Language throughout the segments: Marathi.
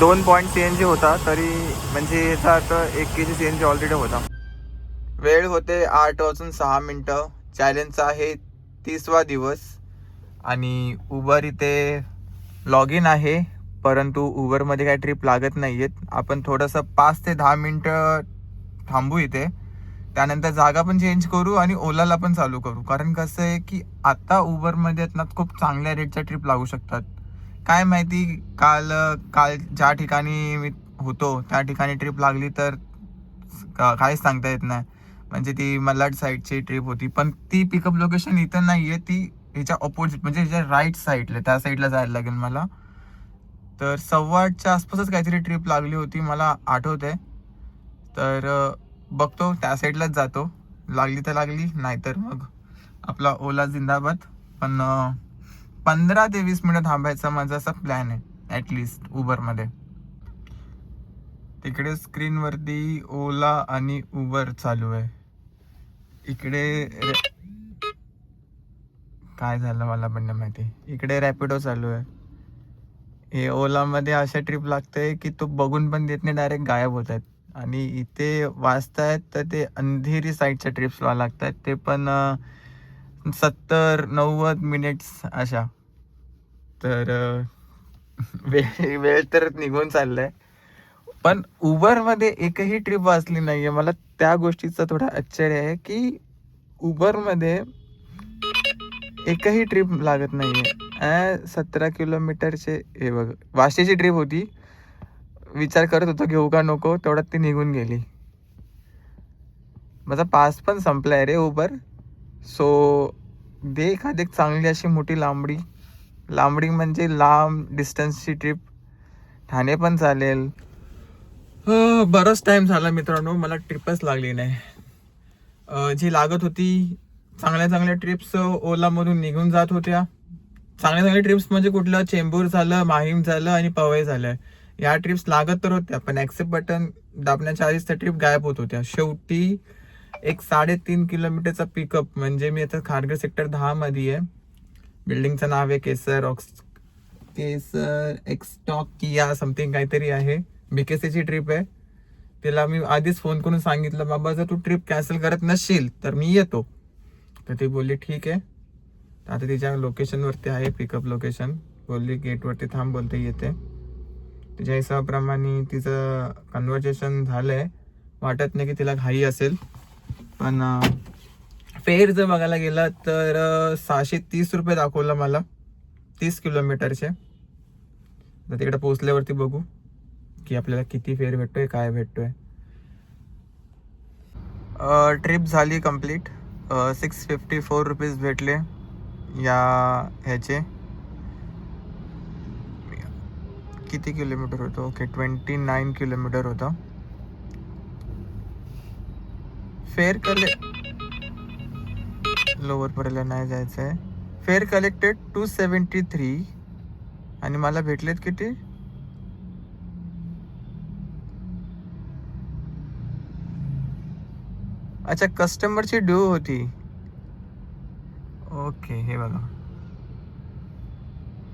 2 CNG होता, तरी म्हणजे याचा अर्थ 1 kg CNG ऑलरेडी होता. वेळ होते 8:06. चॅलेंजचा आहे 30वा दिवस आणि उबर इथे लॉग इन आहे, परंतु उबरमध्ये काही ट्रिप लागत नाही आहेत. आपण थोडंसं 5 ते 10 मिनटं थांबू इथे, त्यानंतर जागा पण चेंज करू आणि ओलाला पण चालू करू. कारण कसं आहे की आता उबरमध्ये ना खूप चांगल्या रेटच्या ट्रिप लागू शकतात. काय माहिती काल काल ज्या ठिकाणी मी होतो त्या ठिकाणी ट्रिप लागली तर काहीच सांगता येत नाही. म्हणजे ती मलाड साईडची ट्रिप होती, पण ती पिकअप लोकेशन इथं नाही आहे, ती ह्याच्या ऑपोजिट म्हणजे ह्याच्या राईट साईडला, त्या साईडला जायला लागेल मला. तर 8:15च्या आसपासच काहीतरी ट्रिप लागली होती, मला आठवत आहे. तर बघतो त्या साईडलाच जातो. लागली तर लागली, नाहीतर मग आपला ओला जिंदाबाद. पण 15 ते 20 मिनिटं थांबायचा माझा असा प्लॅन आहे ॲटलिस्ट उबरमध्ये. तिकडे स्क्रीनवरती ओला आणि उबर चालू आहे. इकडे काय झालं मला पण नाही माहिती. इकडे रॅपिडो चालू आहे. हे ओलामध्ये अशा ट्रिप लागते की तो बघून पण देत नाही, डायरेक्ट गायब होत आहेत. आणि इथे वाचतायत तर ते अंधेरी साईडच्या ट्रिप्सला लागत आहेत, ते पण 70-90 मिनिट्स अशा. तर वेळ वेळ तर निघून चाललाय, पण उबरमध्ये एकही ट्रिप वाचली नाहीये. मला त्या गोष्टीचा थोडा आश्चर्य आहे की उबरमध्ये एकही ट्रिप लागत नाहीये. 17 किलोमीटरचे हे बघ, वाशीची ट्रिप होती. विचार करत होतो घेऊ का नको, तेवढ्यात ती निघून गेली. माझा पास पण संपलाय रे उबर. सो दे एखादी चांगली अशी मोठी लांबडी म्हणजे लांब डिस्टन्सची ट्रिप. ठाणे पण चालेल. बराच टाइम झाला मित्रांनो, मला ट्रिपच लागली नाही. जी लागत होती, चांगल्या ट्रिप्स ओलामधून निघून जात होत्या. चांगल्या ट्रिप्स म्हणजे कुठलं, चेंबूर झालं, माहीम झालं आणि पवई झालं. या ट्रिप्स लागत तर होत्या, पण ॲक्सेप्ट बटन दाबण्याच्या आधीच त्या ट्रिप गायब होत होत्या. शेवटी एक 3.5 किलोमीटरचा पिकअप, म्हणजे मी आता खारघर सेक्टर 10 मध्ये आहे. बिल्डिंगचं नाव आहे केसर एक्सटॉक किया समथिंग काहीतरी आहे. BKCची ट्रिप आहे. तिला मी आधीच फोन करून सांगितलं, बाबा जर तू ट्रिप कॅन्सल करत नसशील तर मी येतो. तर ती बोलली ठीक आहे. आता तिच्या लोकेशनवरती आहे पिकअप लोकेशन. बोलली गेटवरती थांब, बोलते येते. तिच्या हिशोबाप्रमाणे तिचं कन्व्हर्सेशन झालंय. वाटत नाही की तिला घाई असेल. पण फेअर जर बघायला गेला तर 630 रुपये दाखवलं मला 30 किलोमीटरचे. तर तिकडे पोहोचल्यावरती बघू की आपल्याला किती फेअर भेटतोय, काय भेटतोय. ट्रिप झाली कंप्लीट. 654 रुपीज भेटले या ह्याचे. किती किलोमीटर होतं? ओके 29 किलोमीटर होतं. फेअर लोअर पर्यंत नाही जायचं आहे. फेअर कलेक्टेड 273 आणि मला भेटलेत किती? अच्छा, कस्टमरची ड्यू होती. ओके, हे बघा,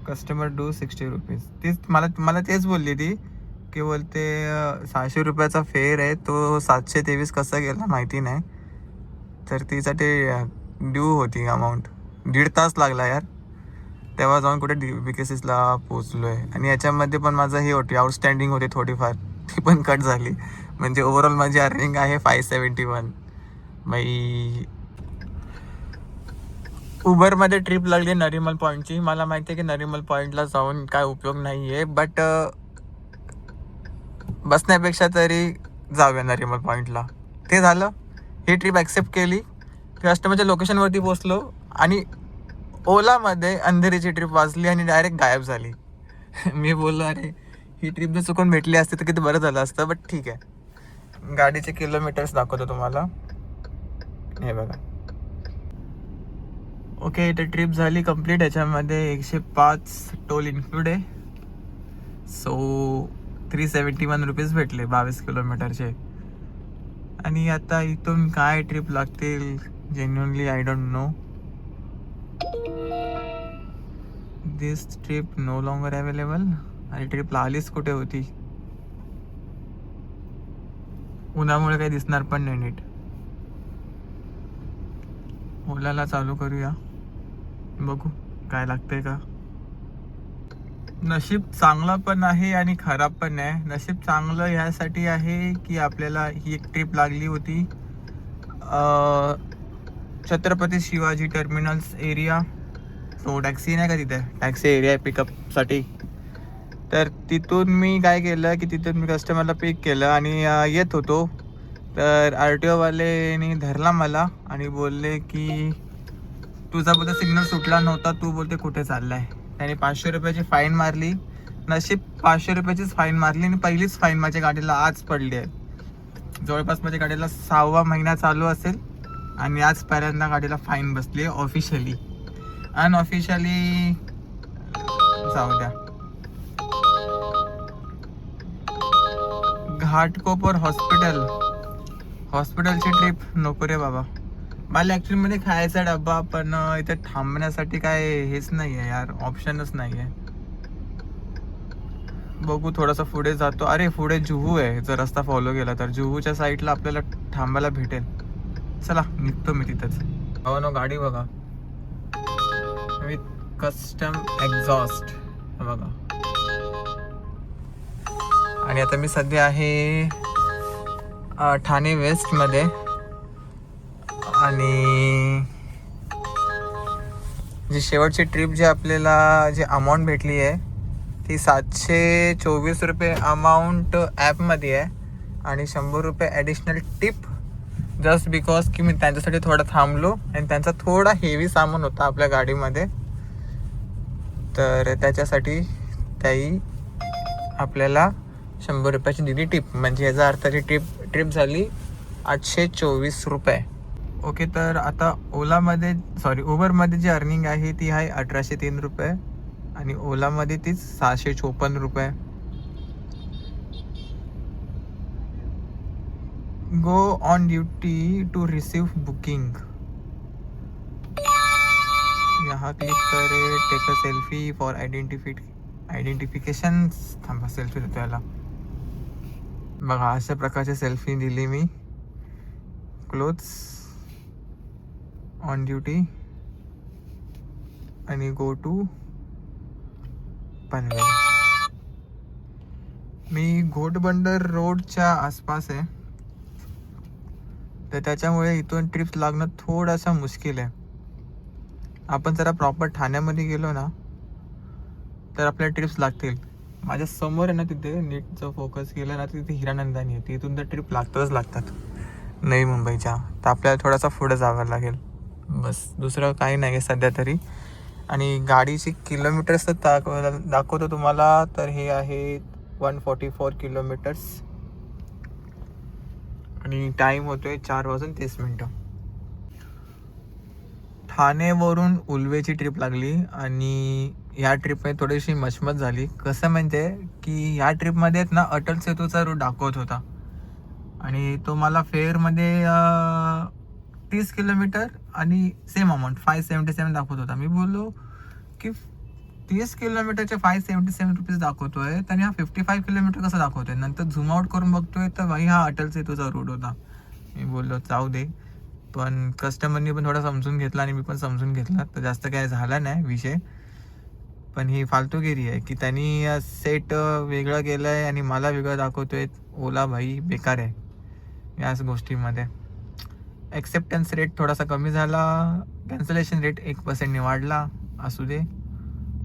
कस्टमर ड्यू 60 रुपीज. तीच मला तेच बोलली ती की बोलते 600 रुपयाचा फेअर आहे, तो 723 कसा गेला माहिती नाही. तर तिसाठी ड्यू होती अमाऊंट. 1.5 तास लागला यार, तेव्हा जाऊन कुठे BKCला पोचलो आहे. आणि याच्यामध्ये पण माझं हे होती, आउटस्टँडिंग होते थोडीफार, ती पण कट झाली. म्हणजे ओव्हरऑल माझी अर्निंग आहे 571. उबरमध्ये ट्रिप लागली नरिमन पॉईंटची. मला माहिती आहे की नरिमन पॉईंटला जाऊन काय उपयोग नाही आहे, बट बसण्यापेक्षा तरी जाऊया नरिमन पॉईंटला. ते झालं. ही ट्रिप ॲक्सेप्ट केली. कस्टमरच्या लोकेशनवरती पोचलो आणि ओलामध्ये अंधेरीची ट्रिप वाजली आणि डायरेक्ट गायब झाली. मी बोललो अरे ही ट्रिप जर चुकून भेटली असते तर किती बरं झालं असतं. बट ठीक आहे, गाडीचे किलोमीटर्स दाखवतो तुम्हाला, हे बघा. ओके, तर ट्रिप झाली कंप्लीट. याच्यामध्ये 105 टोल इन्क्लूड आहे. सो 371 रुपीज भेटले 22 किलोमीटरचे. आणि आता इथून काय ट्रिप लागतील genuinely I don't know. This trip no longer available. आणि ट्रिप आलीच कुठे होती? उन्हामुळे काही दिसणार पण नाही नीट. ओलाला चालू करूया, बघू काय लागतंय का. नशीब चांगलं पण आहे आणि खराब पण आहे. नशीब चांगलं ह्यासाठी आहे की आपल्याला ही एक ट्रिप लागली होती छत्रपती शिवाजी टर्मिनल्स एरिया. तो टॅक्सी नाही का, तिथे टॅक्सी एरिया आहे पिकअपसाठी. तर तिथून मी काय केलं की तिथून मी कस्टमरला पिक केलं आणि येत होतो. तर RTOवालेनी धरला मला आणि बोलले की तुझा बोलते सिग्नल सुटला नव्हता, तू बोलते कुठे चाललाय. त्याने 500 रुपयाची फाईन मारली. नशीब 500 रुपयाचीच फाईन मारली आणि पहिलीच फाईन माझ्या गाडीला आज पडली आहे. जवळपास माझ्या गाडीला 6वा महिना चालू असेल आणि आज पहिल्यांदा गाडीला फाईन बसली आहे ऑफिशियली. अनऑफिशियली जाऊ द्या. घाटकोपर हॉस्पिटलची ट्रिप नको रे बाबा. मला ॲक्च्युलीमध्ये खायचा डब्बा, पण इथे थांबण्यासाठी काय हेच नाही आहे यार, ऑप्शनच नाही आहे. बघू थोडासा पुढे जातो. अरे पुढे जुहू आहे, जर रस्ता फॉलो केला तर जुहूच्या साईडला आपल्याला थांबायला भेटेल. चला निघतो मी तिथंच. हो ना, गाडी बघा विथ कस्टम एक्झॉस्ट बघा. आणि आता मी सध्या आहे ठाणे वेस्टमध्ये. आणि जी शेवटची ट्रिप जी आपल्याला जी अमाऊंट भेटली आहे ती 724 रुपये अमाऊंट ॲपमध्ये आहे आणि 100 रुपये ॲडिशनल टिप, जस्ट बिकॉज की मी त्यांच्यासाठी थोडं थांबलो आणि त्यांचा थोडा हेवी सामान होता आपल्या गाडीमध्ये. तर त्याच्यासाठी त्याही आपल्याला 100 रुपयाची दिली टिप. म्हणजे याचा अर्थाची ट्रिप झाली 824 रुपये. ओके, तर आता उबरमध्ये जी अर्निंग आहे ती आहे 1803 रुपये आणि ओलामध्ये तीच 654 रुपये. Go on duty to receive booking. यहाँ क्लिक करे, take a selfie for identification. थांबा, सेल्फी देतो याला बघा. अशा प्रकारची सेल्फी दिली मी. क्लोथ्स, ऑन ड्यूटी आणि गो टू पनवेल. मी घोटबंदर रोडच्या आसपास आहे, तर त्याच्यामुळे इथून ट्रिप्स लागणं थोडासा मुश्किल आहे. आपण जरा प्रॉपर ठाण्यामध्ये गेलो ना तर आपल्याला ट्रिप्स लागतील. माझ्या समोर आहे ना, तिथे नीट जर फोकस केला ना तिथे हिरानंदानी आहे, तिथून तर ट्रिप लागतात नवी मुंबईच्या. तर आपल्याला थोडासा पुढे जावं लागेल, बस दुसरं काही नाही आहे सध्या तरी. आणि गाडीची किलोमीटर्स तर दाखवतो तुम्हाला. तर हे आहे 144 किलोमीटर्स आणि टाईम होतोय 4:30. ठाणेवरून उल्वेची ट्रिप लागली आणि ह्या ट्रिपमध्ये थोडीशी मचमच झाली. कसं म्हणजे की ह्या ट्रिपमध्ये ना अटल सेतूचा रूट दाखवत होता आणि तो मला फेअरमध्ये 30 किलोमीटर आणि सेम अमाऊंट 577 दाखवत होता. मी बोललो की 30 किलोमीटरचे 577 रुपीज दाखवतोय, तर हा 55 किलोमीटर कसं दाखवतोय. नंतर झूम आउट करून बघतोय तर भाई हा अटल सेतूचा रूट होता. मी बोललो जाऊ दे, पण कस्टमरनी पण थोडा समजून घेतला आणि मी पण समजून घेतला, तर जास्त काय झाला नाही विषय. पण ही फालतूगिरी आहे की त्यांनी सेट वेगळं केलं आहे आणि मला वेगळं दाखवतोय. ओला भाई बेकार आहे याच गोष्टीमध्ये. ॲक्सेप्टन्स रेट थोडासा कमी झाला, कॅन्सलेशन रेट 1% वाढला. असू दे.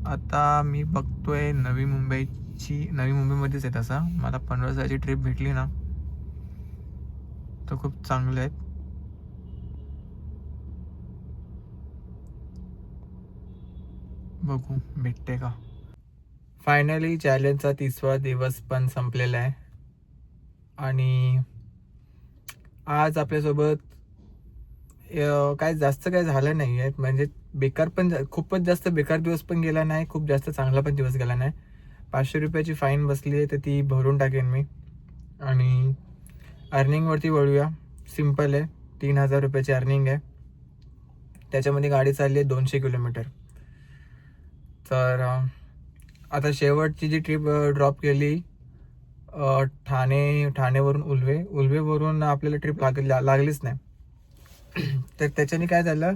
आता मी बघतोय नवी मुंबईमध्येच आहे. तसा मला 15 दिवसाची ट्रिप भेटली ना तर खूप चांगले आहेत. बघू भेटते का. फायनली चॅलेंजचा 30वा दिवस पण संपलेला आहे आणि आज आपल्यासोबत काय जास्त काय झालं नाही आहे. म्हणजे बेकार पण खूपच जास्त बेकार दिवस पण गेला नाही, खूप जास्त चांगला पण दिवस गेला नाही. 500 रुपयाची फाईन बसली आहे तर ती भरून टाकेन मी. आणि अर्निंगवरती वळूया. सिम्पल आहे, 3000 रुपयाची अर्निंग आहे. त्याच्यामध्ये गाडी चालली आहे 200 किलोमीटर. तर आता शेवटची जी ट्रिप ड्रॉप केली ठाणेवरून उल्वेवरून आपल्याला ट्रिप लागलीच नाही. तर त्याच्याने काय झालं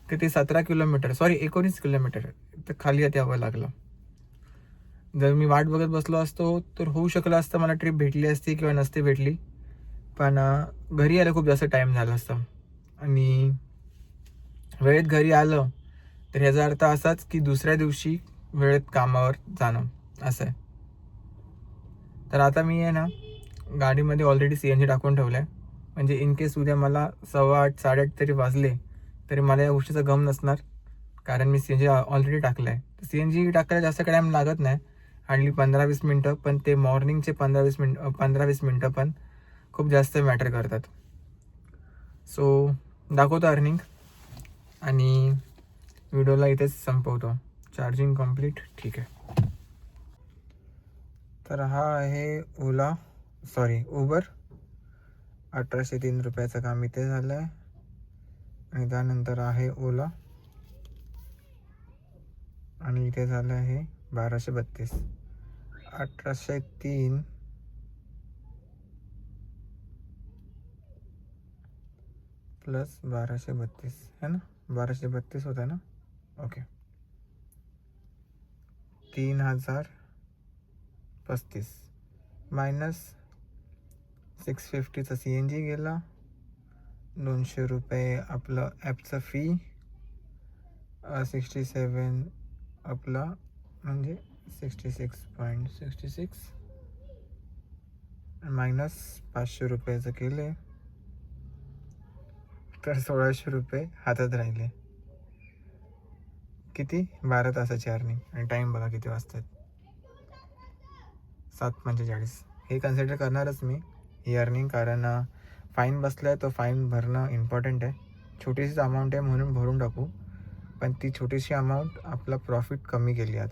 की ते 19 किलोमीटर तर खाली यावं लागलं. जर मी वाट बघत बसलो असतो तर होऊ शकलं असतं, मला ट्रिप भेटली असती किंवा नसती भेटली. पण घरी यायला खूप जास्त टाईम झाला असता आणि वेळेत घरी आलं तर ह्याचा अर्थ असाच की दुसऱ्या दिवशी वेळेत कामावर जाणं असं आहे. तर आता मी आहे ना गाडीमध्ये ऑलरेडी CNG टाकून ठेवलं आहे, म्हणजे इन केस उद्या मला 8:15 8:30 तरी वाजले तरी मला या गोष्टीचा गम नसणार, कारण मी CNG ऑलरेडी टाकलं आहे. CNG टाकायला जास्त टाईम लागत नाही, हार्डली 15-20 मिनटं, पण ते मॉर्निंगचे 15-20 मिनटं पण खूप जास्त मॅटर करतात. सो दाखवतो अर्निंग आणि व्हिडिओला इथेच संपवतो. चार्जिंग कंप्लीट, ठीक आहे. तर हा आहे उबर. 1803 रुपयाचं काम इथे झालं आहे आणि त्यानंतर आहे ओला आणि इथे झालं आहे 1232. 1803 प्लस 1232 है ना, 1232 होता ना, ओके. 3035 मायनस 650चा CNG गेला, 200 रुपये आपलं ॲपचं फी, 67 आपला म्हणजे 66.66 मायनस 500 रुपयाचं केले तर 1600 रुपये हातात राहिले. किती? 12 तासाची अर्निंग. आणि टाईम बघा किती वाजतात, 7:45. हे कन्सिडर करणारच मी ही अर्निंग, कारण फाईन बसला आहे तो फाईन भरणं इम्पॉर्टंट आहे. छोटीशीच अमाऊंट आहे म्हणून भरून टाकू, पण ती छोटीशी अमाऊंट आपला प्रॉफिट कमी केली आज.